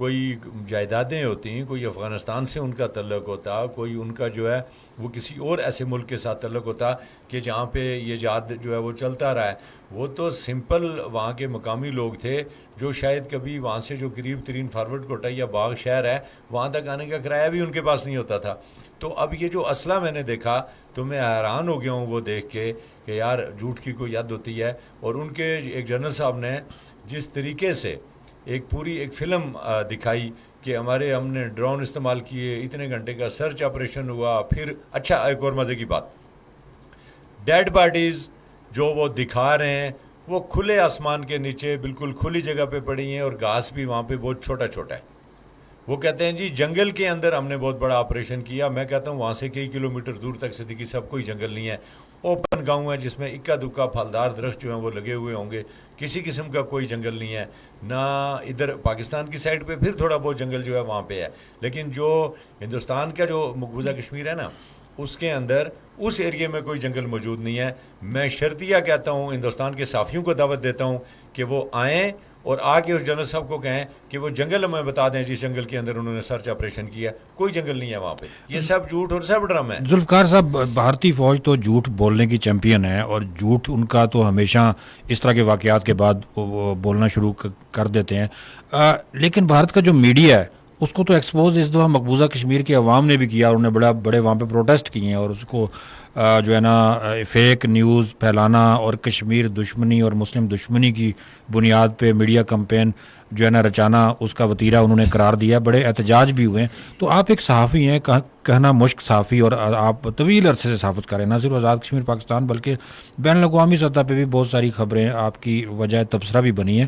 کوئی جائیدادیں ہوتی ہیں, کوئی افغانستان سے ان کا تعلق ہوتا, کوئی ان کا جو ہے وہ کسی اور ایسے ملک کے ساتھ تعلق ہوتا کہ جہاں پہ یہ جہاد جو ہے وہ چلتا رہا ہے. وہ تو سمپل وہاں کے مقامی لوگ تھے جو شاید کبھی وہاں سے جو قریب ترین فارورڈ کوٹا یا باغ شہر ہے وہاں تک آنے کا کرایہ بھی ان کے پاس نہیں ہوتا تھا. تو اب یہ جو اسلحہ میں نے دیکھا تو میں حیران ہو گیا ہوں وہ دیکھ کے کہ یار جھوٹ کی کوئی حد ہوتی ہے. اور ان کے ایک جنرل صاحب نے جس طریقے سے ایک پوری ایک فلم دکھائی کہ ہم نے ڈرون استعمال کیے, اتنے گھنٹے کا سرچ آپریشن ہوا, پھر اچھا ایک اور مزے کی بات, ڈیڈ باڈیز جو وہ دکھا رہے ہیں وہ کھلے آسمان کے نیچے بالکل کھلی جگہ پہ پڑی ہیں اور گھاس بھی وہاں پہ بہت چھوٹا چھوٹا ہے. وہ کہتے ہیں جی جنگل کے اندر ہم نے بہت بڑا آپریشن کیا. میں کہتا ہوں وہاں سے کئی کلومیٹر دور تک صدیقی صاحب کوئی جنگل نہیں ہے, اوپن گاؤں ہے جس میں اکا دکا پھلدار درخت جو ہیں وہ لگے ہوئے ہوں گے, کسی قسم کا کوئی جنگل نہیں ہے. نہ ادھر پاکستان کی سائڈ پہ پھر تھوڑا بہت جنگل جو ہے وہاں پہ ہے, لیکن جو ہندوستان کا جو مقبوضہ کشمیر ہے نا اس کے اندر اس ایریے میں کوئی جنگل موجود نہیں ہے. میں شرطیہ کہتا ہوں, ہندوستان کے صحافیوں کو دعوت دیتا ہوں کہ وہ آئیں اور آ کے اس جنرل صاحب کو کہیں کہ وہ جنگل ہمیں بتا دیں جس جنگل کے اندر انہوں نے سرچ آپریشن کیا. کوئی جنگل نہیں ہے وہاں پہ, یہ سب جھوٹ اور سب ڈرامہ ہے. ذوالفقار صاحب, بھارتی فوج تو جھوٹ بولنے کی چیمپئن ہے اور جھوٹ ان کا تو ہمیشہ اس طرح کے واقعات کے بعد وہ بولنا شروع کر دیتے ہیں, لیکن بھارت کا جو میڈیا ہے اس کو تو ایکسپوز اس دفعہ مقبوضہ کشمیر کے عوام نے بھی کیا, اور انہوں نے بڑے وہاں پہ پروٹیسٹ کیے ہیں, اور اس کو جو ہے نا فیک نیوز پھیلانا اور کشمیر دشمنی اور مسلم دشمنی کی بنیاد پہ میڈیا کمپین جو ہے نا رچانا, اس کا وتیرہ انہوں نے قرار دیا. بڑے احتجاج بھی ہوئے ہیں. تو آپ ایک صحافی ہیں, کہنا مشک صحافی, اور آپ طویل عرصے سے صحافت کر رہے ہیں, نہ صرف آزاد کشمیر پاکستان بلکہ بین الاقوامی سطح پہ بھی بہت ساری خبریں آپ کی وجہ تبصرہ بھی بنی ہیں.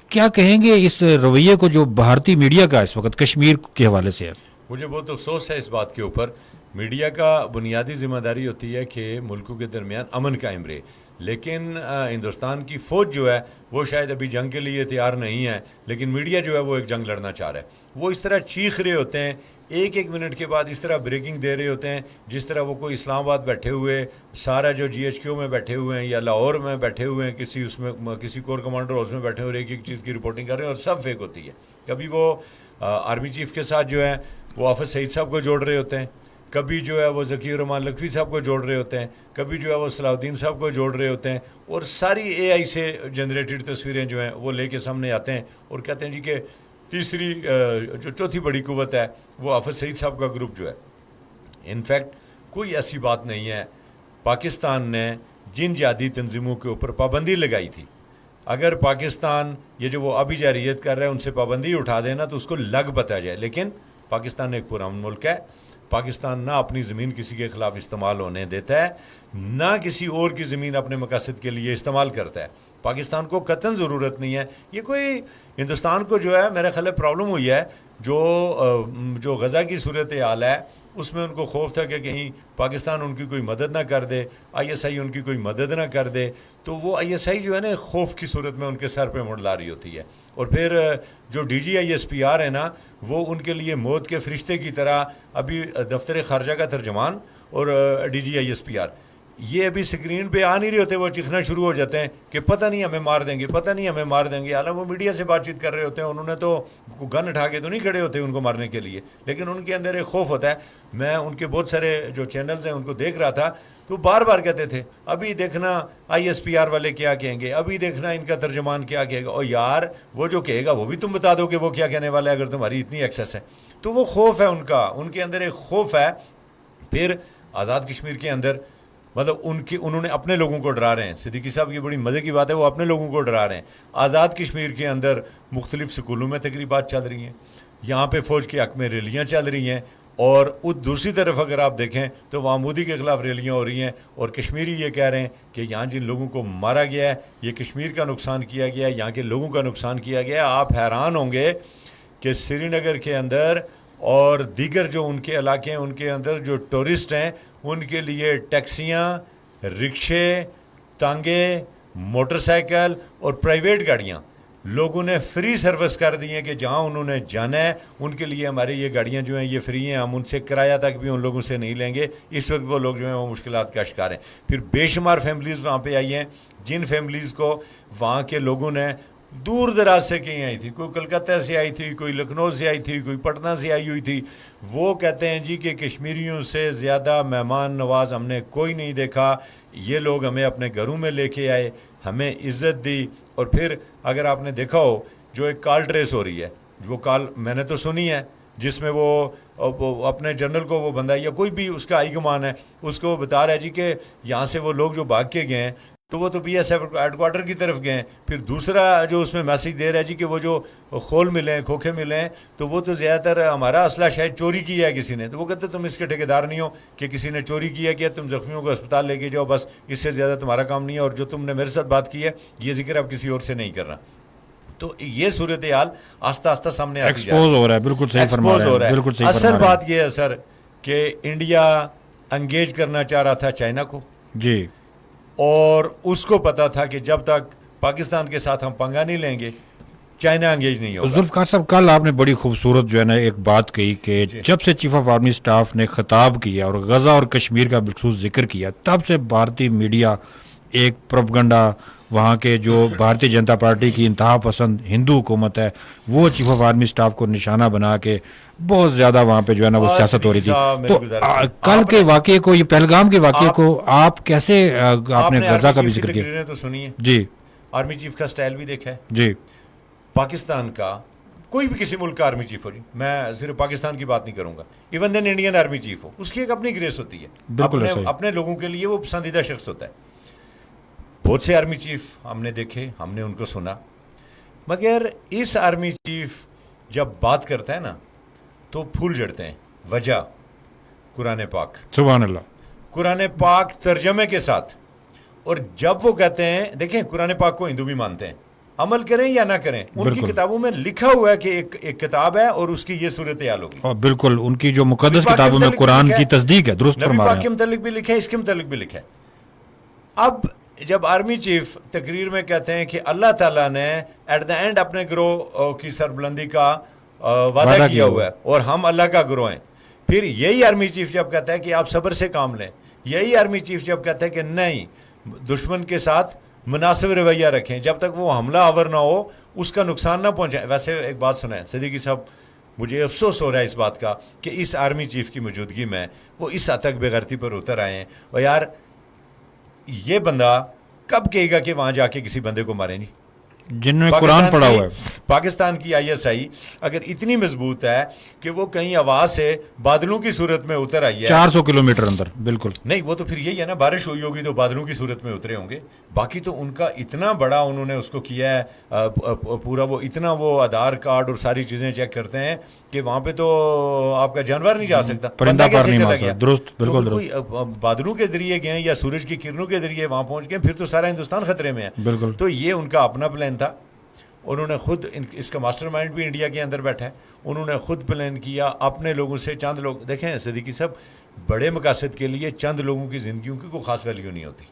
کیا کہیں گے اس رویے کو جو بھارتی میڈیا کا اس وقت کشمیر کے حوالے سے ہے؟ مجھے بہت افسوس ہے اس بات کے اوپر. میڈیا کا بنیادی ذمہ داری ہوتی ہے کہ ملکوں کے درمیان امن قائم رہے, لیکن ہندوستان کی فوج جو ہے وہ شاید ابھی جنگ کے لیے تیار نہیں ہے, لیکن میڈیا جو ہے وہ ایک جنگ لڑنا چاہ رہا ہے. وہ اس طرح چیخ رہے ہوتے ہیں ایک ایک منٹ کے بعد, اس طرح بریکنگ دے رہے ہوتے ہیں جس طرح وہ کوئی اسلام آباد بیٹھے ہوئے, سارا جو جی ایچ کیو میں بیٹھے ہوئے ہیں یا لاہور میں بیٹھے ہوئے ہیں, کسی کور کمانڈر ہاؤس میں بیٹھے ہوئے ایک ایک چیز کی رپورٹنگ کر رہے ہیں, اور سب فیک ہوتی ہے. کبھی وہ آرمی چیف کے ساتھ جو ہے وہ حافظ سعید صاحب کو جوڑ رہے ہوتے ہیں, کبھی جو ہے وہ ذکی الرحمان لکھوی صاحب کو جوڑ رہے ہوتے ہیں, کبھی جو ہے وہ صلاح الدین صاحب کو جوڑ رہے ہوتے ہیں, اور ساری اے آئی سے جنریٹڈ تصویریں جو ہیں وہ لے کے سامنے آتے ہیں اور کہتے ہیں جی کہ تیسری جو چوتھی بڑی قوت ہے وہ حافظ سعید صاحب کا گروپ جو ہے. انفیکٹ کوئی ایسی بات نہیں ہے. پاکستان نے جن جہادی تنظیموں کے اوپر پابندی لگائی تھی, اگر پاکستان یہ جو وہ ابھی جارحیت کر رہا ہے ان سے پابندی اٹھا دینا تو اس کو لگ بتا جائے. لیکن پاکستان ایک پرامن ملک ہے, پاکستان نہ اپنی زمین کسی کے خلاف استعمال ہونے دیتا ہے, نہ کسی اور کی زمین اپنے مقاصد کے لیے استعمال کرتا ہے. پاکستان کو قطعاً ضرورت نہیں ہے. یہ کوئی ہندوستان کو جو ہے میرا خیال ہے پرابلم ہوئی ہے جو غزہ کی صورت حال ہے اس میں ان کو خوف تھا کہ کہیں پاکستان ان کی کوئی مدد نہ کر دے, آئی ایس آئی ان کی کوئی مدد نہ کر دے, تو وہ آئی ایس آئی جو ہے نا خوف کی صورت میں ان کے سر پہ منڈلا رہی ہوتی ہے. اور پھر جو D G I S P R ہے نا وہ ان کے لیے موت کے فرشتے کی طرح, ابھی دفتر خارجہ کا ترجمان اور D G I S P R یہ ابھی سکرین پہ آ نہیں رہے ہوتے, وہ چیخنا شروع ہو جاتے ہیں کہ پتہ نہیں ہمیں مار دیں گے, پتہ نہیں ہمیں مار دیں گے. حالانکہ وہ میڈیا سے بات چیت کر رہے ہوتے ہیں, انہوں نے تو گن اٹھا کے تو نہیں کھڑے ہوتے ان کو مارنے کے لیے, لیکن ان کے اندر ایک خوف ہوتا ہے. میں ان کے بہت سارے جو چینلز ہیں ان کو دیکھ رہا تھا تو بار بار کہتے تھے ابھی دیکھنا آئی ایس پی آر والے کیا کہیں گے, ابھی دیکھنا ان کا ترجمان کیا کہے گا. اور یار وہ جو کہے گا وہ بھی تم بتا دو کہ وہ کیا کہنے والا ہے اگر تمہاری اتنی ایکسیس ہے. تو وہ خوف ہے ان کا, ان کے اندر ایک خوف ہے. پھر آزاد کشمیر کے اندر مطلب انہوں نے اپنے لوگوں کو ڈرا رہے ہیں. صدیقی صاحب کی بڑی مزے کی بات ہے, وہ اپنے لوگوں کو ڈرا رہے ہیں. آزاد کشمیر کے اندر مختلف سکولوں میں تقریبات چل رہی ہیں, یہاں پہ فوج کے حق میں ریلیاں چل رہی ہیں, اور دوسری طرف اگر آپ دیکھیں تو وہاں مودی کے خلاف ریلیاں ہو رہی ہیں, اور کشمیری یہ کہہ رہے ہیں کہ یہاں جن لوگوں کو مارا گیا ہے یہ کشمیر کا نقصان کیا گیا ہے, یہاں کے لوگوں کا نقصان کیا گیا ہے. آپ حیران ہوں گے کہ سری نگر کے اندر اور دیگر جو ان کے علاقے ہیں ان کے اندر جو ٹورسٹ ہیں ان کے لیے ٹیکسیاں, رکشے, تانگے, موٹر سائیکل اور پرائیویٹ گاڑیاں لوگوں نے فری سروس کر دی ہیں کہ جہاں انہوں نے جانا ہے ان کے لیے ہماری یہ گاڑیاں جو ہیں یہ فری ہیں, ہم ان سے کرایہ تک بھی ان لوگوں سے نہیں لیں گے. اس وقت وہ لوگ جو ہیں وہ مشکلات کا شکار ہیں. پھر بے شمار فیملیز وہاں پہ آئی ہیں جن فیملیز کو وہاں کے لوگوں نے دور دراز سے کہیں آئی تھی, کوئی کلکتہ سے آئی تھی, کوئی لکھنؤ سے آئی تھی, کوئی پٹنہ سے آئی ہوئی تھی. وہ کہتے ہیں جی کہ کشمیریوں سے زیادہ مہمان نواز ہم نے کوئی نہیں دیکھا, یہ لوگ ہمیں اپنے گھروں میں لے کے آئے, ہمیں عزت دی. اور پھر اگر آپ نے دیکھا ہو جو ایک کال ٹریس ہو رہی ہے, وہ کال میں نے تو سنی ہے جس میں وہ اپنے جنرل کو وہ بندہ یا کوئی بھی اس کا ہائی کمان ہے اس کو بتا رہا ہے جی کہ یہاں سے وہ لوگ جو بھاگ کے گئے ہیں تو وہ تو P S F headquarter کی طرف گئے ہیں. پھر دوسرا جو اس میں میسیج دے رہا ہے جی کہ وہ جو خول ملے ہیں, کھوکھے ملے ہیں, تو وہ تو زیادہ تر ہمارا اسلحہ شاید چوری کیا ہے کسی نے. تو وہ کہتے تم اس کے ٹھیکیدار نہیں ہو کہ کسی نے چوری کیا, تم زخمیوں کو اسپتال لے کے جاؤ, بس اس سے زیادہ تمہارا کام نہیں ہے. اور جو تم نے میرے ساتھ بات کی ہے یہ ذکر اب کسی اور سے نہیں کرنا. تو یہ صورتحال آہستہ آہستہ سامنے آتی جا ایکسپوز ہو رہا ہے. بالکل صحیح فرما رہے ہیں, بالکل صحیح فرما رہے ہیں. اصل بات یہ ہے سر کہ انڈیا انگیج کرنا چاہ رہا تھا چائنا کو جی, اور اس کو پتا تھا کہ جب تک پاکستان کے ساتھ ہم پنگا نہیں لیں گے چائنا انگیج نہیں ہوگا. ذوالفقار صاحب کل آپ نے بڑی خوبصورت جو ہے نا ایک بات کہی کہ جب سے چیف آف آرمی سٹاف نے خطاب کیا اور غزہ اور کشمیر کا بالخصوص ذکر کیا تب سے بھارتی میڈیا ایک پروپگنڈا وہاں کے جو بھارتی جنتا پارٹی کی انتہا پسند ہندو حکومت ہے وہ چیف آف آرمی سٹاف کو نشانہ بنا کے بہت زیادہ وہاں پہ جو ہے نا وہ سیاست ہو رہی تھی. تو کل کے واقعے کو, یہ پہلگام کے واقعے کو آپ کیسے, آپ نے غزہ کا بھی ذکر کیا تو سنیے جی, آرمی چیف کا سٹائل بھی دیکھا ہے جی, پاکستان کا کوئی بھی کسی ملک کا آرمی چیف ہو, جی میں صرف پاکستان کی بات نہیں کروں گا, even then Indian army chief ہو, اس کی ایک اپنی گریس ہوتی ہے, بالکل اپنے لوگوں کے لیے وہ پسندیدہ شخص ہوتا ہے. بہت سے آرمی چیف ہم نے دیکھے, ہم نے ان کو سنا, مگر اس آرمی چیف جب بات کرتا ہے نا تو پھول جڑتے ہیں. وجہ قرآن پاک, سبحان اللہ, قرآن پاک ترجمے کے ساتھ. اور جب وہ کہتے ہیں, دیکھیں قرآن پاک کو ہندو بھی مانتے ہیں, عمل کریں یا نہ کریں, ان کی کتابوں میں لکھا ہوا ہے کہ ایک کتاب ہے اور اس کی یہ صورتحال ہوگی. بالکل ان کی جو مقدس کتابوں میں قرآن کی تصدیق ہے, درست فرما رہے ہیں. نبی پاک کے متعلق بھی لکھا ہے, اس کے متعلق بھی لکھا ہے. اب جب آرمی چیف تقریر میں کہتے ہیں کہ اللہ تعالیٰ نے ایٹ دا اینڈ اپنے گروہ کی سربلندی کا وعدہ کیا ہوا ہے اور ہم اللہ کا گروہ ہیں, پھر یہی آرمی چیف جب کہتا ہے کہ آپ صبر سے کام لیں, یہی آرمی چیف جب کہتا ہے کہ نہیں دشمن کے ساتھ مناسب رویہ رکھیں جب تک وہ حملہ آور نہ ہو, اس کا نقصان نہ پہنچائے. ویسے ایک بات سنیں صدیقی صاحب, مجھے افسوس ہو رہا ہے اس بات کا کہ اس آرمی چیف کی موجودگی میں وہ اس حد تک بے غیرتی پر اتر آئے ہیں. اور یار یہ بندہ کب کہے گا کہ وہاں جا کے کسی بندے کو ماریں, نہیں جن میں قرآن پڑھا ہوا ہے. پاکستان کی آئی ایس آئی اگر اتنی مضبوط ہے کہ وہ کہیں آواز سے بادلوں کی صورت میں اتر آئی ہے 400 کلومیٹر اندر, بالکل نہیں, وہ تو پھر یہی ہے نا, بارش ہوئی ہوگی تو بادلوں کی صورت میں اترے ہوں گے. باقی تو ان کا اتنا بڑا انہوں نے اس کو کیا ہے پورا, وہ اتنا وہ آدھار کارڈ اور ساری چیزیں چیک کرتے ہیں کہ وہاں پہ تو آپ کا جانور نہیں جا سکتا, پرندہ پر نہیں مار سکتا. درست, بالکل درست. بادلوں کے ذریعے گئے یا سورج کی کرنوں کے ذریعے وہاں پہنچ گئے, پھر تو سارا ہندوستان خطرے میں ہے. بالکل. تو یہ ان کا اپنا پلان تھا, انہوں نے خود اس کا ماسٹر مائنڈ بھی انڈیا کے اندر بیٹھا ہے, انہوں نے خود پلان کیا اپنے لوگوں سے. چند لوگ دیکھیں صدیقی صاحب, بڑے مقاصد کے لیے چند لوگوں کی زندگیوں کی کوئی خاص ویلیو نہیں ہوتی,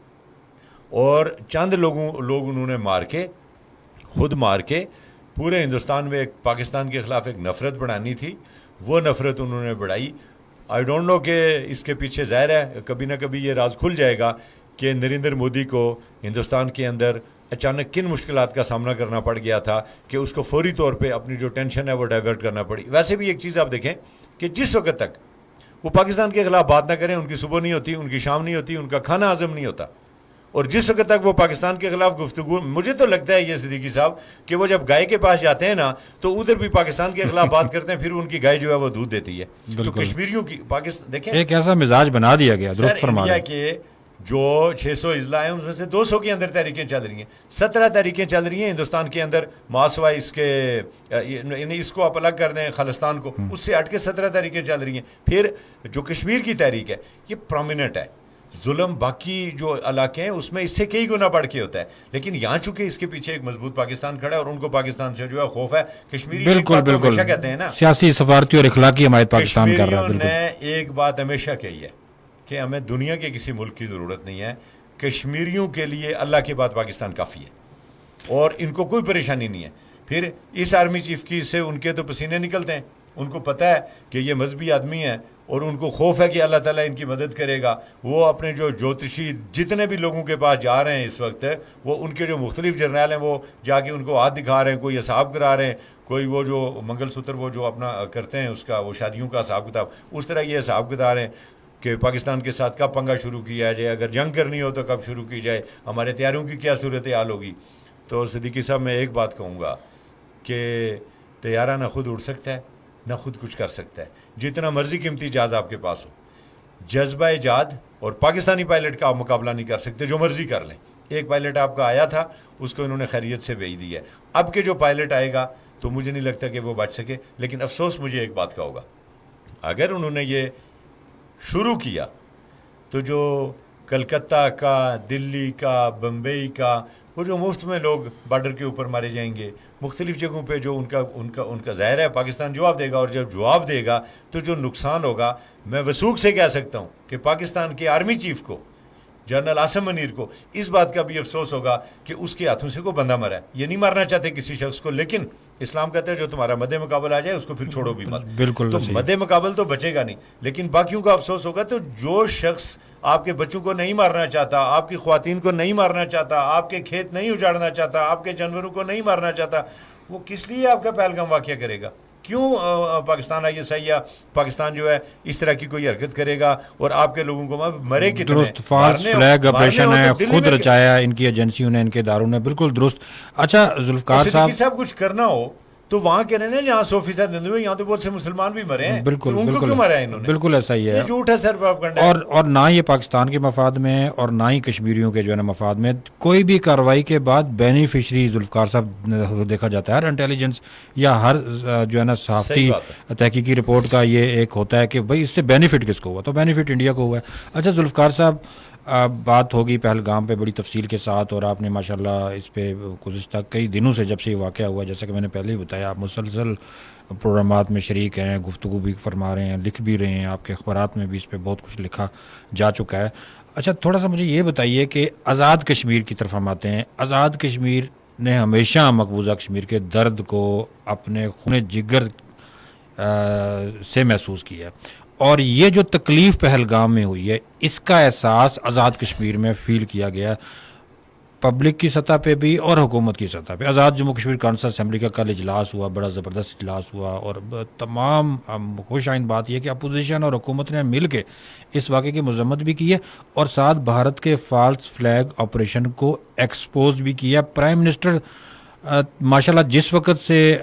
اور چند لوگ انہوں نے خود مار کے پورے ہندوستان میں ایک پاکستان کے خلاف ایک نفرت بڑھانی تھی, وہ نفرت انہوں نے بڑھائی. آئی ڈونٹ نو کہ اس کے پیچھے ظاہر ہے کبھی نہ کبھی یہ راز کھل جائے گا کہ نریندر مودی کو ہندوستان کے اندر اچانک کن مشکلات کا سامنا کرنا پڑ گیا تھا کہ اس کو فوری طور پہ اپنی جو ٹینشن ہے وہ ڈائیورٹ کرنا پڑی. ویسے بھی ایک چیز آپ دیکھیں کہ جس وقت تک وہ پاکستان کے خلاف بات نہ کریں, ان کی صبح نہیں ہوتی, ان کی شام نہیں ہوتی, ان کا کھانا ہضم نہیں ہوتا, اور جس وقت تک وہ پاکستان کے خلاف گفتگو, مجھے تو لگتا ہے یہ صدیقی صاحب کہ وہ جب گائے کے پاس جاتے ہیں نا تو ادھر بھی پاکستان کے خلاف بات کرتے ہیں, پھر ان کی گائے جو ہے وہ دودھ دیتی ہے. تو کشمیریوں کی پاکستان دیکھیں ایک ایسا مزاج بنا دیا گیا, درست فرما رہے ہیں. کہ جو 600 اضلاع ہیں ان میں سے 200 کے اندر تحریکیں چل رہی ہیں, 17 تحریکیں چل رہی ہیں ہندوستان کے اندر, ماسوا اس کے یعنی اس کو آپ الگ کر دیں خالستان کو, اس سے ہٹ کے 17 تحریکیں چل رہی ہیں. پھر جو کشمیر کی تحریک ہے یہ پرومیننٹ ہے, ظلم باقی جو علاقے ہیں اس میں اس سے کئی گنا بڑھ کے ہوتا ہے, لیکن یہاں چونکہ اس کے پیچھے ایک مضبوط پاکستان کھڑا ہے اور ان کو پاکستان سے جو ہے خوف ہے. کشمیری بالکل بالکل کہتے ہیں نا سیاسی سفارتی اور اخلاقی حمایت پاکستان کر رہا ہے. بالکل نے ایک بات ہمیشہ کہی ہے کہ ہمیں دنیا کے کسی ملک کی ضرورت نہیں ہے, کشمیریوں کے لیے اللہ کے بعد پاکستان کافی ہے اور ان کو کوئی پریشانی نہیں ہے. پھر اس آرمی چیف کی سے ان کے تو پسینے نکلتے ہیں, ان کو پتہ ہے کہ یہ مذہبی آدمی ہیں اور ان کو خوف ہے کہ اللہ تعالیٰ ان کی مدد کرے گا. وہ اپنے جو جوتشی جتنے بھی لوگوں کے پاس جا رہے ہیں اس وقت, وہ ان کے جو مختلف جرنیل ہیں وہ جا کے ان کو ہاتھ دکھا رہے ہیں, کوئی حساب کرا رہے ہیں, کوئی وہ جو منگل سوتر وہ جو اپنا کرتے ہیں اس کا وہ شادیوں کا حساب کتاب, اس طرح یہ حساب کتاب رہے ہیں کہ پاکستان کے ساتھ کب پنگا شروع کیا جائے, اگر جنگ کرنی ہو تو کب شروع کی جائے, ہمارے تیاریوں کی کیا صورتحال ہوگی. تو صدیقی صاحب میں ایک بات کہوں گا کہ طیارہ نہ خود اڑ سکتا ہے نہ خود کچھ کر سکتا ہے. جتنا مرضی قیمتی جہاز آپ کے پاس ہو, جذبہ ایجاد اور پاکستانی پائلٹ کا آپ مقابلہ نہیں کر سکتے, جو مرضی کر لیں. ایک پائلٹ آپ کا آیا تھا, اس کو انہوں نے خیریت سے بھیج دیا ہے. اب کے جو پائلٹ آئے گا تو مجھے نہیں لگتا کہ وہ بچ سکے. لیکن افسوس مجھے ایک بات کا ہوگا, اگر انہوں نے یہ شروع کیا تو جو کلکتہ کا, دلی کا, بمبئی کا, وہ جو مفت میں لوگ بارڈر کے اوپر مارے جائیں گے مختلف جگہوں پہ, جو ان کا ظاہر ہے پاکستان جواب دے گا, اور جب جواب دے گا تو جو نقصان ہوگا, میں وثوق سے کہہ سکتا ہوں کہ پاکستان کے آرمی چیف کو, جنرل عاصم منیر کو, اس بات کا بھی افسوس ہوگا کہ اس کے ہاتھوں سے کوئی بندہ مرا ہے. یہ نہیں مارنا چاہتے کسی شخص کو, لیکن اسلام کہتا ہے جو تمہارا مد مقابل آ جائے اس کو پھر چھوڑو بھی مت. بالکل. تو مد مقابل تو بچے گا نہیں, لیکن باقیوں کا افسوس ہوگا. تو جو شخص آپ کے بچوں کو نہیں مارنا چاہتا, آپ کی خواتین کو نہیں مارنا چاہتا, آپ کے کھیت نہیں اجاڑنا چاہتا, آپ کے جانوروں کو نہیں مارنا چاہتا, وہ کس لیے آپ کا پہلگام واقعہ کرے گا؟ کیوں پاکستان آئیے سیاح پاکستان جو ہے اس طرح کی کوئی حرکت کرے گا اور آپ کے لوگوں کو مرے کتنے؟ درست, فالس فلیگ آپریشن ہے, خود رچایا ان کی ایجنسیوں نے, ان کے اداروں نے. بالکل درست. اچھا ذوالفقار صاحب کچھ کرنا ہو تو وہاں کہہ رہے ہیں جہاں 100% ہندو ہیں, یہاں تو بہت سے مسلمان بھی مرے ہیں. بالکل ان کو کیوں مرا ہے انہوں نے؟ بالکل ایسا ہی ہے. یہ جھوٹ ہے سر, پروپیگنڈا. اور نہ یہ پاکستان کے مفاد میں اور نہ ہی کشمیریوں کے جو ہے نا مفاد میں. کوئی بھی کارروائی کے بعد بینیفیشری ذوالفقار صاحب دیکھا جاتا ہے. ہر انٹیلیجنس یا ہر جو ہے نا صحافتی تحقیقی رپورٹ کا یہ ایک ہوتا ہے کہ بھائی اس سے بینیفٹ کس کو ہوا, تو بینیفٹ انڈیا کو ہوا ہے. اچھا ذوالفقار صاحب, بات ہوگی پہلگام پہ بڑی تفصیل کے ساتھ, اور آپ نے ماشاءاللہ اس پہ گزشتہ کئی دنوں سے جب سے یہ واقعہ ہوا, جیسا کہ میں نے پہلے ہی بتایا, آپ مسلسل پروگرامات میں شریک ہیں, گفتگو بھی فرما رہے ہیں, لکھ بھی رہے ہیں, آپ کے اخبارات میں بھی اس پہ بہت کچھ لکھا جا چکا ہے. اچھا تھوڑا سا مجھے یہ بتائیے کہ آزاد کشمیر کی طرف ہم آتے ہیں. آزاد کشمیر نے ہمیشہ مقبوضہ کشمیر کے درد کو اپنے خون جگر سے محسوس کیا ہے, اور یہ جو تکلیف پہلگام میں ہوئی ہے اس کا احساس آزاد کشمیر میں فیل کیا گیا پبلک کی سطح پہ بھی اور حکومت کی سطح پہ. آزاد جموں کشمیر کونسل اسمبلی کا کل اجلاس ہوا, بڑا زبردست اجلاس ہوا, اور تمام خوش آئند بات یہ کہ اپوزیشن اور حکومت نے مل کے اس واقعے کی مذمت بھی کی ہے, اور ساتھ بھارت کے فالس فلیگ آپریشن کو ایکسپوز بھی کیا. پرائم منسٹر ماشاءاللہ جس وقت سے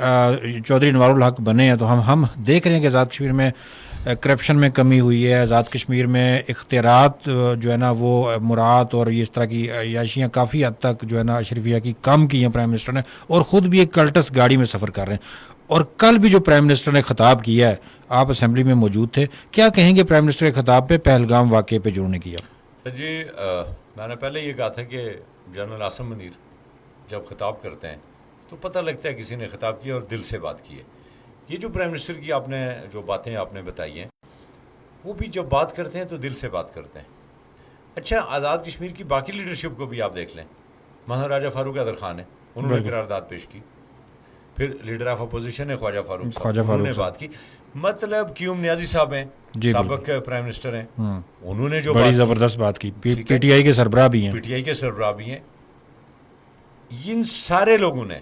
چودھری انوار الحق بنے ہیں تو ہم دیکھ رہے ہیں کہ آزاد کشمیر میں کرپشن میں کمی ہوئی ہے. آزاد کشمیر میں اختیارات جو ہے نا وہ مراد اور یہ اس طرح کی عیاشیاں کافی حد تک جو ہے نا اشرفیہ کی کم کی ہیں پرائم منسٹر نے, اور خود بھی ایک کلٹس گاڑی میں سفر کر رہے ہیں. اور کل بھی جو پرائم منسٹر نے خطاب کیا ہے, آپ اسمبلی میں موجود تھے, کیا کہیں گے پرائم منسٹر کے خطاب پہ پہلگام واقعے پہ جو انہوں نے کیا؟ جی میں نے پہلے یہ کہا تھا کہ جنرل عاصم منیر جب خطاب کرتے ہیں تو پتہ لگتا ہے کسی نے خطاب کیا اور دل سے بات کی ہے. یہ جو پرائم منسٹر کی آپ نے جو باتیں آپ نے بتائی ہیں, وہ بھی جب بات کرتے ہیں تو دل سے بات کرتے ہیں. اچھا آزاد کشمیر کی باقی لیڈرشپ کو بھی آپ دیکھ لیں. مہاراجہ فاروق حیدر خان ہے, انہوں نے قرارداد پیش کی. پھر لیڈر آف اپوزیشن ہے خواجہ فاروق صاحب, انہوں نے بات کی. مطلب کیوم نیازی صاحب ہیں, سابق پرائم منسٹر ہیں, انہوں نے جو بڑی زبردست بات کی. پی ٹی آئی کے سربراہ بھی ہیں, پی ٹی آئی کے سربراہ بھی ہیں. ان سارے لوگوں نے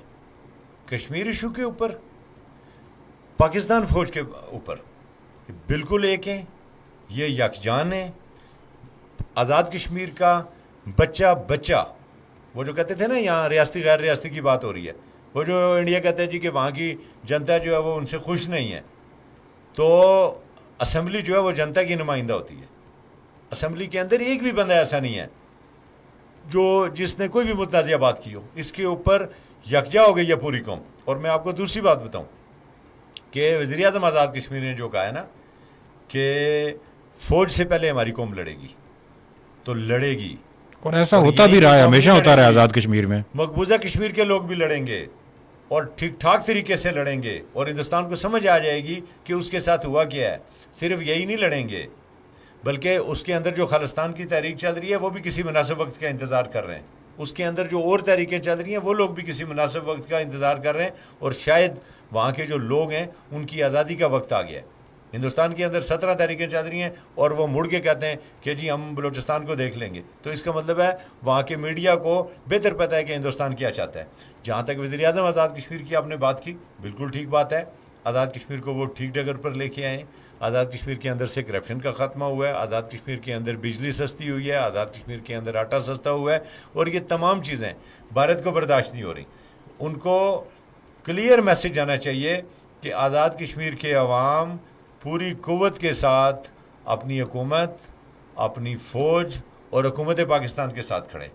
کشمیر ایشو کے اوپر, پاکستان فوج کے اوپر بالکل ایک ہیں, یہ یکجان ہیں. آزاد کشمیر کا بچہ وہ جو کہتے تھے نا یہاں ریاستی غیر ریاستی کی بات ہو رہی ہے, وہ جو انڈیا کہتے ہیں جی کہ وہاں کی جنتا جو ہے وہ ان سے خوش نہیں ہے, تو اسمبلی جو ہے وہ جنتا کی نمائندہ ہوتی ہے. اسمبلی کے اندر ایک بھی بندہ ایسا نہیں ہے جس نے کوئی بھی متنازع بات کی ہو. اس کے اوپر یکجا ہو گئی ہے پوری قوم. اور میں آپ کو دوسری بات بتاؤں کہ وزیر اعظم آزاد کشمیر نے جو کہا ہے نا کہ فوج سے پہلے ہماری قوم لڑے گی, تو لڑے گی, اور ایسا ہوتا بھی رہا ہے, ہمیشہ ہوتا رہا ہے آزاد کشمیر میں. مقبوضہ کشمیر کے لوگ بھی لڑیں گے اور ٹھیک ٹھاک طریقے سے لڑیں گے, اور ہندوستان کو سمجھ آ جائے گی کہ اس کے ساتھ ہوا کیا ہے. صرف یہی نہیں لڑیں گے, بلکہ اس کے اندر جو خالصتان کی تحریک چل رہی ہے وہ بھی کسی مناسب وقت کا انتظار کر رہے ہیں اس کے اندر جو اور تحریکیں چل رہی ہیں وہ لوگ بھی کسی مناسب وقت کا انتظار کر رہے ہیں، اور شاید وہاں کے جو لوگ ہیں ان کی آزادی کا وقت آ گیا ہے۔ ہندوستان کے اندر 17 تحریکیں چل رہی ہیں اور وہ مڑ کے کہتے ہیں کہ جی ہم بلوچستان کو دیکھ لیں گے، تو اس کا مطلب ہے وہاں کے میڈیا کو بہتر پتہ ہے کہ ہندوستان کیا چاہتا ہے۔ جہاں تک وزیر اعظم آزاد کشمیر کی آپ نے بات کی، بالکل ٹھیک بات ہے، آزاد کشمیر کو وہ ٹھیک ڈگر پر لے کے آئے ہیں۔ آزاد کشمیر کے اندر سے کرپشن کا خاتمہ ہوا ہے، آزاد کشمیر کے اندر بجلی سستی ہوئی ہے، آزاد کشمیر کے اندر آٹا سستا ہوا ہے، اور یہ تمام چیزیں بھارت کو برداشت نہیں ہو رہی۔ ان کو کلیئر میسج جانا چاہیے کہ آزاد کشمیر کے عوام پوری قوت کے ساتھ اپنی حکومت، اپنی فوج اور حکومت پاکستان کے ساتھ کھڑے۔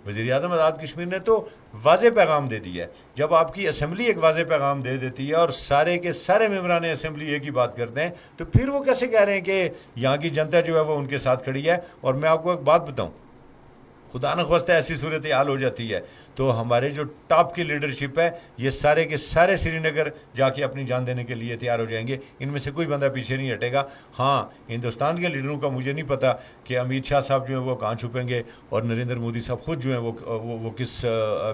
وزیر اعظم آزاد کشمیر نے تو واضح پیغام دے دیا ہے۔ جب آپ کی اسمبلی ایک واضح پیغام دے دیتی ہے اور سارے کے سارے ممبران اسمبلی ایک ہی بات کرتے ہیں، تو پھر وہ کیسے کہہ رہے ہیں کہ یہاں کی جنتا جو ہے وہ ان کے ساتھ کھڑی ہے؟ اور میں آپ کو ایک بات بتاؤں، خدا نخواستہ ایسی صورتحال ہو جاتی ہے تو ہمارے جو ٹاپ کی لیڈرشپ ہے یہ سارے کے سارے سری نگر جا کے اپنی جان دینے کے لیے تیار ہو جائیں گے، ان میں سے کوئی بندہ پیچھے نہیں ہٹے گا۔ ہاں، ہندوستان کے لیڈروں کا مجھے نہیں پتا کہ امیت شاہ صاحب جو ہیں وہ کہاں چھپیں گے، اور نریندر مودی صاحب خود جو ہیں وہ کس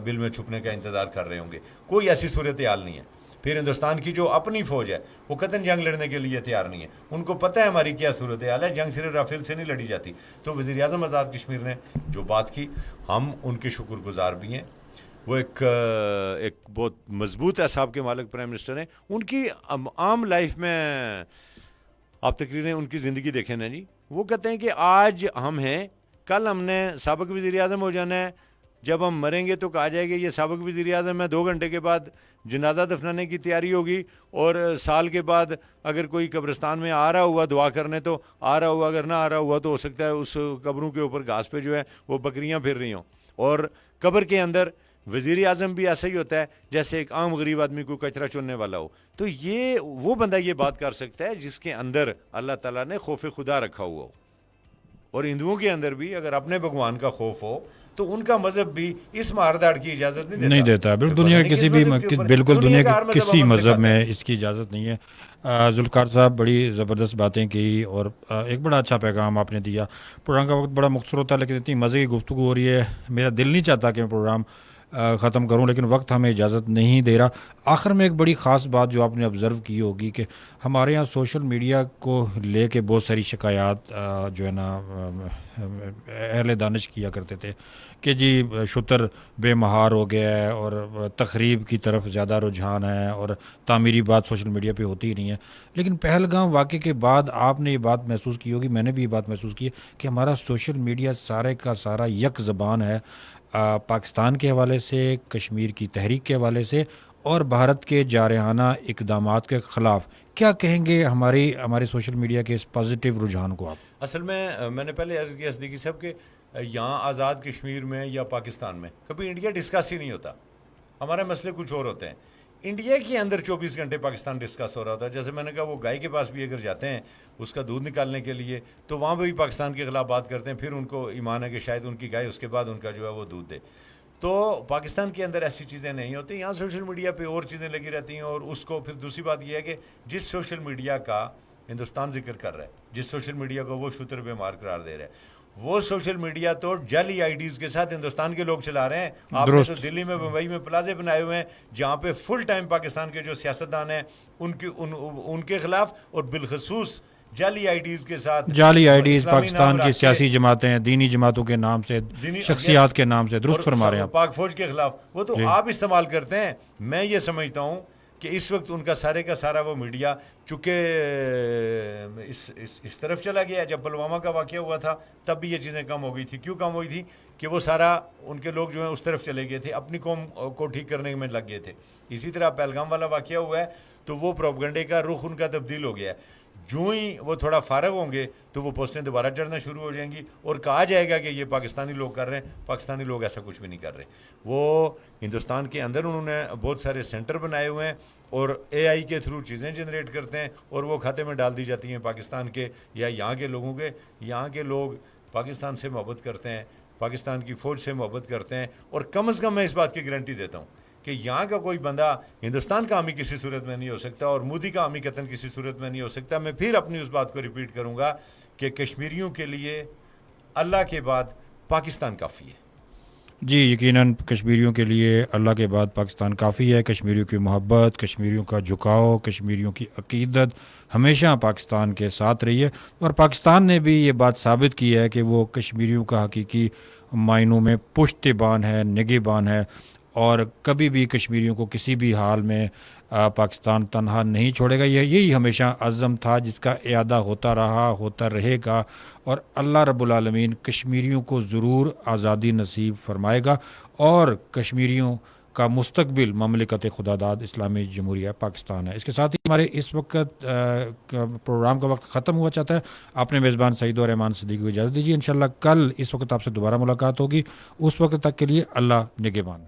بل میں چھپنے کا انتظار کر رہے ہوں گے۔ کوئی ایسی صورتحال نہیں ہے۔ پھر ہندوستان کی جو اپنی فوج ہے وہ قطعاً جنگ لڑنے کے لیے تیار نہیں ہے، ان کو پتہ ہے ہماری کیا صورتحال ہے، جنگ صرف رافیل سے نہیں لڑی جاتی۔ تو وزیر اعظم آزاد کشمیر نے جو بات کی، ہم ان کے شکر گزار بھی ہیں۔ وہ ایک بہت مضبوط اعصاب کے مالک پرائم منسٹر ہیں۔ ان کی عام لائف میں آپ تقریریں ان کی زندگی دیکھیں نا جی، وہ کہتے ہیں کہ آج ہم ہیں، کل ہم نے سابق وزیر اعظم ہو جانا ہے، جب ہم مریں گے تو کہا جائے گا یہ سابق وزیر اعظم ہے، 2 گھنٹے کے بعد جنازہ دفنانے کی تیاری ہوگی، اور سال کے بعد اگر کوئی قبرستان میں آ رہا ہوا دعا کرنے تو آ رہا ہوا، اگر نہ آ رہا ہوا تو ہو سکتا ہے اس قبروں کے اوپر گھاس پہ جو ہے وہ بکریاں پھر رہی ہوں۔ اور قبر کے اندر وزیر اعظم بھی ایسا ہی ہوتا ہے جیسے ایک عام غریب آدمی کو کچرا چننے والا ہو۔ تو یہ وہ بندہ یہ بات کر سکتا ہے جس کے اندر اللہ تعالیٰ نے خوف خدا رکھا ہوا ہو۔ اور ہندوؤں کے اندر بھی اگر اپنے بھگوان کا خوف ہو تو ان کا مذہب بھی اس مارداڑ کی اجازت نہیں دیتا۔ بالکل دنیا کے کسی بھی بالکل دنیا کے کسی مذہب میں اس کی اجازت نہیں ہے۔ ذوالفقار صاحب بڑی زبردست باتیں کی اور ایک بڑا اچھا پیغام آپ نے دیا۔ پروگرام کا وقت بڑا مختصر ہوتا ہے لیکن اتنی مزے کی گفتگو ہو رہی ہے، میرا دل نہیں چاہتا کہ میں پروگرام ختم کروں لیکن وقت ہمیں اجازت نہیں دے رہا۔ آخر میں ایک بڑی خاص بات جو آپ نے آبزرو کی ہوگی کہ ہمارے ہاں سوشل میڈیا کو لے کے بہت ساری شکایات جو ہے نا اہل دانش کیا کرتے تھے کہ جی شتر بے مہار ہو گیا ہے اور تخریب کی طرف زیادہ رجحان ہے اور تعمیری بات سوشل میڈیا پہ ہوتی ہی نہیں ہے۔ لیکن پہلگام واقعے کے بعد آپ نے یہ بات محسوس کی ہوگی، میں نے بھی یہ بات محسوس کی ہے کہ ہمارا سوشل میڈیا سارے کا سارا یک زبان ہے پاکستان کے حوالے سے، کشمیر کی تحریک کے حوالے سے اور بھارت کے جارحانہ اقدامات کے خلاف۔ کیا کہیں گے ہمارے سوشل میڈیا کے اس پازیٹیو رجحان کو آپ؟ اصل میں نے پہلے عرض کیا صدیقی صاحب کہ یہاں آزاد کشمیر میں یا پاکستان میں کبھی انڈیا ڈسکس ہی نہیں ہوتا، ہمارے مسئلے کچھ اور ہوتے ہیں۔ انڈیا کے اندر 24 گھنٹے پاکستان ڈسکس ہو رہا ہوتا ہے۔ جیسے میں نے کہا وہ گائے کے پاس بھی اگر جاتے ہیں اس کا دودھ نکالنے کے لیے تو وہاں پہ بھی پاکستان کے خلاف بات کرتے ہیں، پھر ان کو ایمان ہے کہ شاید ان کی گائے اس کے بعد ان کا جو ہے وہ دودھ دے۔ تو پاکستان کے اندر ایسی چیزیں نہیں ہوتی، یہاں سوشل میڈیا پہ اور چیزیں لگی رہتی ہیں۔ اور اس کو پھر دوسری بات یہ ہے کہ جس سوشل میڈیا کا ہندوستان ذکر کر رہا ہے، جس سوشل میڈیا کو وہ شتر بے مار قرار دے رہا ہے، وہ سوشل میڈیا تو جعلی آئی ڈیز کے ساتھ ہندوستان کے لوگ چلا رہے ہیں۔ آپ نے تو دلی میں بمبئی میں پلازے بنائے ہوئے ہیں جہاں پہ فل ٹائم پاکستان کے جو سیاستدان ہیں ان کے خلاف اور بالخصوص جعلی آئی ڈیز کے ساتھ، جعلی آئی ڈیز پاکستان کی سیاسی جماعتیں، دینی جماعتوں کے نام سے، شخصیات کے نام سے، درست فرما رہے ہیں پاک فوج کے خلاف وہ تو آپ استعمال کرتے ہیں۔ میں یہ سمجھتا ہوں کہ اس وقت ان کا سارے کا سارا وہ میڈیا چونکہ اس طرف چلا گیا۔ جب پلوامہ کا واقعہ ہوا تھا تب بھی یہ چیزیں کم ہو گئی تھی۔ کیوں کم ہوئی تھی؟ کہ وہ سارا ان کے لوگ جو ہیں اس طرف چلے گئے تھے، اپنی قوم کو ٹھیک کرنے میں لگ گئے تھے۔ اسی طرح پہلگام والا واقعہ ہوا ہے تو وہ پروپیگنڈے کا رخ ان کا تبدیل ہو گیا ہے۔ جو ہی وہ تھوڑا فارغ ہوں گے تو وہ پوسٹیں دوبارہ چڑھنا شروع ہو جائیں گی اور کہا جائے گا کہ یہ پاکستانی لوگ کر رہے ہیں۔ پاکستانی لوگ ایسا کچھ بھی نہیں کر رہے۔ وہ ہندوستان کے اندر انہوں نے بہت سارے سینٹر بنائے ہوئے ہیں اور اے آئی کے تھرو چیزیں جنریٹ کرتے ہیں اور وہ کھاتے میں ڈال دی جاتی ہیں پاکستان کے یا یہاں کے لوگوں کے۔ یہاں کے لوگ پاکستان سے محبت کرتے ہیں، پاکستان کی فوج سے محبت کرتے ہیں، اور کم از کم میں اس بات کی گارنٹی دیتا ہوں کہ یہاں کا کوئی بندہ ہندوستان کا حامی کسی صورت میں نہیں ہو سکتا اور مودی کا حامی قطعاً کسی صورت میں نہیں ہو سکتا۔ میں پھر اپنی اس بات کو ریپیٹ کروں گا کہ کشمیریوں کے لیے اللہ کے بعد پاکستان کافی ہے۔ جی یقیناً کشمیریوں کے لیے اللہ کے بعد پاکستان کافی ہے. کشمیریوں کی محبت، کشمیریوں کا جھکاؤ، کشمیریوں کی عقیدت ہمیشہ پاکستان کے ساتھ رہی ہے، اور پاکستان نے بھی یہ بات ثابت کی ہے کہ وہ کشمیریوں کا حقیقی معنوں میں پشتبان ہے، نگہبان ہے، اور کبھی بھی کشمیریوں کو کسی بھی حال میں پاکستان تنہا نہیں چھوڑے گا. یہی ہمیشہ عزم تھا جس کا اعادہ ہوتا رہا، ہوتا رہے گا، اور اللہ رب العالمین کشمیریوں کو ضرور آزادی نصیب فرمائے گا، اور کشمیریوں کا مستقبل مملکت خداداد اسلامی جمہوریہ پاکستان ہے. اس کے ساتھ ہی ہمارے اس وقت پروگرام کا وقت ختم ہوا چاہتا ہے. اپنے میزبان سعید الرحمان صدیقی کو اجازت دیجیے. انشاءاللہ کل اس وقت آپ سے دوبارہ ملاقات ہوگی. اس وقت تک کے لیے اللہ نگہبان.